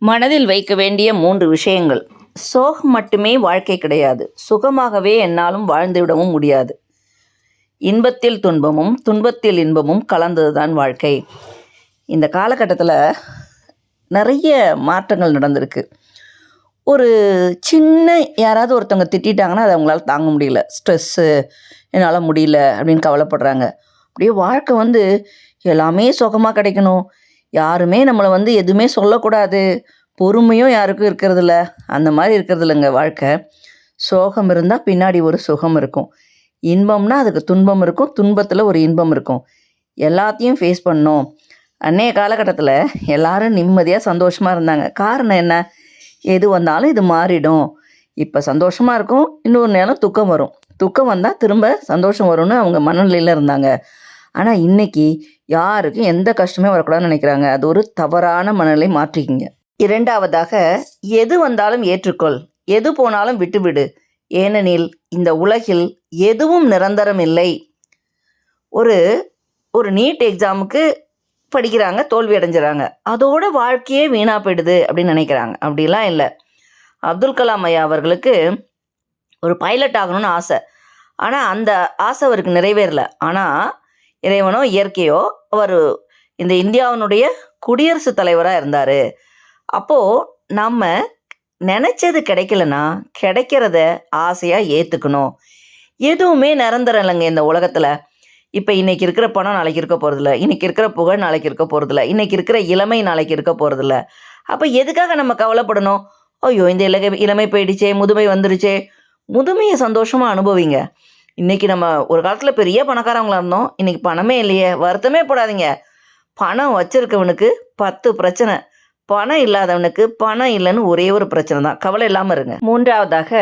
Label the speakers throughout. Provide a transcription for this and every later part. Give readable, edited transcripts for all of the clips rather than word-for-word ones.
Speaker 1: மனதில் வைக்க வேண்டிய 3 விஷயங்கள். சோகம் மட்டுமே வாழ்க்கை கிடையாது. சுகமாகவே எந்நாளும் வாழ்ந்துவிடவும் முடியாது. இன்பத்தில் துன்பமும், துன்பத்தில் இன்பமும் கலந்ததுதான் வாழ்க்கை. இந்த காலகட்டத்தில் நிறைய மாற்றங்கள் நடந்திருக்கு. ஒரு சின்ன யாராவது ஒருத்தவங்க திட்டாங்கன்னா அதை அவங்களால தாங்க முடியல. ஸ்ட்ரெஸ்ஸு, என்னால் முடியல அப்படின்னு கவலைப்படுறாங்க. அப்படியே வாழ்க்கை எல்லாமே சுகமாக கிடைக்கணும், யாருமே நம்மளை எதுவுமே சொல்லக்கூடாது, பொறுமையும் யாருக்கும் இருக்கிறதில்ல, அந்த மாதிரி இருக்கிறதில்லைங்க வாழ்க்கை. சோகம் இருந்தால் பின்னாடி ஒரு சுகம் இருக்கும். இன்பம்னா அதுக்கு துன்பம் இருக்கும், துன்பத்தில் ஒரு இன்பம் இருக்கும். எல்லாத்தையும் ஃபேஸ் பண்ணணும். அன்றைய காலகட்டத்தில் எல்லாரும் நிம்மதியாக சந்தோஷமாக இருந்தாங்க. காரணம் என்ன? எது வந்தாலும் இது மாறிடும். இப்போ சந்தோஷமாக இருக்கும், இன்னொரு நேரம் துக்கம் வரும். துக்கம் வந்தால் திரும்ப சந்தோஷம் வரும்னு அவங்க மனநிலையில் இருந்தாங்க. ஆனால் இன்றைக்கி யாருக்கும் எந்த கஷ்டமே வரக்கூடாதுன்னு நினைக்கிறாங்க. அது ஒரு தவறான மனநிலை. மாற்றிக்கிங்க. இரண்டாவதாக, எது வந்தாலும் ஏற்றுக்கொள், எது போனாலும் விட்டுவிடு. ஏனெனில் இந்த உலகில் எதுவும் நிரந்தரம் இல்லை. ஒரு நீட் எக்ஸாமுக்கு படிக்கிறாங்க, தோல்வி அடைஞ்சிடறாங்க, அதோட வாழ்க்கையே வீணாக போயிடுது அப்படின்னு நினைக்கிறாங்க. அப்படிலாம் இல்லை. அப்துல் கலாம் ஐயா அவர்களுக்கு ஒரு பைலட் ஆகணும்னு ஆசை. ஆனால் அந்த ஆசை அவருக்கு நிறைவேறல. ஆனால் இறைவனோ இயற்கையோ அவர் இந்த இந்தியாவினுடைய குடியரசுத் தலைவராக இருந்தார். அப்போது நம்ம நினச்சது கிடைக்கலன்னா கிடைக்கிறத ஆசையாக ஏற்றுக்கணும். எதுவுமே நிரந்தரம் இல்லைங்க இந்த உலகத்தில். இப்போ இன்றைக்கி இருக்கிற பணம் நாளைக்கு இருக்க போகிறதில்ல, இன்றைக்கி இருக்கிற புகழ் நாளைக்கு இருக்க போகிறதில்ல, இன்றைக்கி இருக்கிற இளமை நாளைக்கு இருக்க போகிறதில்ல. அப்போ எதுக்காக நம்ம கவலைப்படணும்? ஐயோ, இந்த இளமை போயிடுச்சே, முதுமை வந்துருச்சே. முதுமையை சந்தோஷமாக அனுபவிங்க. இன்றைக்கி நம்ம ஒரு காலத்தில் பெரிய பணக்காரவங்களாக இருந்தோம், இன்றைக்கி பணமே இல்லையே, வருத்தமே போடாதீங்க. பணம் வச்சுருக்கவனுக்கு 10 பிரச்சனை, பணம் இல்லாதவனுக்கு பணம் இல்லைன்னு ஒரே ஒரு பிரச்சனை தான். கவலை இல்லாமல் இருங்க. மூன்றாவதாக,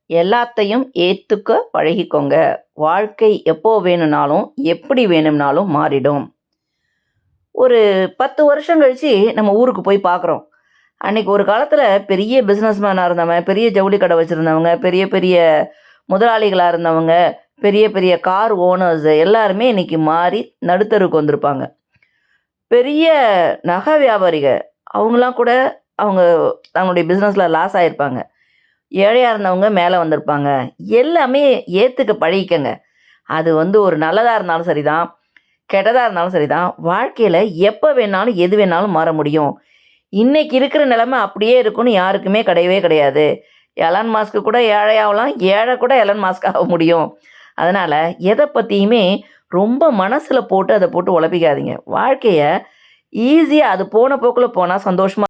Speaker 1: எல்லாத்தையும் ஏற்றுக்க பழகிக்கோங்க. வாழ்க்கை எப்போ வேணும்னாலும் எப்படி வேணும்னாலும் மாறிடும். ஒரு 10 வருஷம் கழித்து நம்ம ஊருக்கு போய் பார்க்குறோம். அன்றைக்கி ஒரு காலத்தில் பெரிய பிஸ்னஸ்மேனாக இருந்தவன், பெரிய ஜவுளி கடை வச்சுருந்தவங்க, பெரிய பெரிய முதலாளிகளாக இருந்தவங்க, பெரிய பெரிய கார் ஓனர்ஸு எல்லாருமே இன்றைக்கி மாறி நடுத்தருக்கு வந்திருப்பாங்க. பெரிய நகை வியாபாரிகள் அவங்களாம் கூட அவங்களுடைய பிஸ்னஸில் லாஸ் ஆகிருப்பாங்க. ஏழையாக இருந்தவங்க மேலே வந்திருப்பாங்க. எல்லாமே ஏற்றுக்க பழகிக்கங்க. அது ஒரு நல்லதாக இருந்தாலும் சரி தான், கெட்டதாக இருந்தாலும் சரி தான். வாழ்க்கையில் எப்போ வேணாலும் எது வேணாலும் மாற முடியும். இன்றைக்கி இருக்கிற நிலைமை அப்படியே இருக்குன்னு யாருக்குமே கிடையவே கிடையாது. எலன் மாஸ்க்கு கூட ஏழையாகலாம், ஏழை கூட எலன் மாஸ்க் ஆக முடியும். அதனால் எதை பற்றியுமே ரொம்ப மனசில் போட்டு அதை போட்டு உழப்பிக்காதீங்க. வாழ்க்கையை ஈஸியாக அது போன போக்கில் போனால் சந்தோஷமாக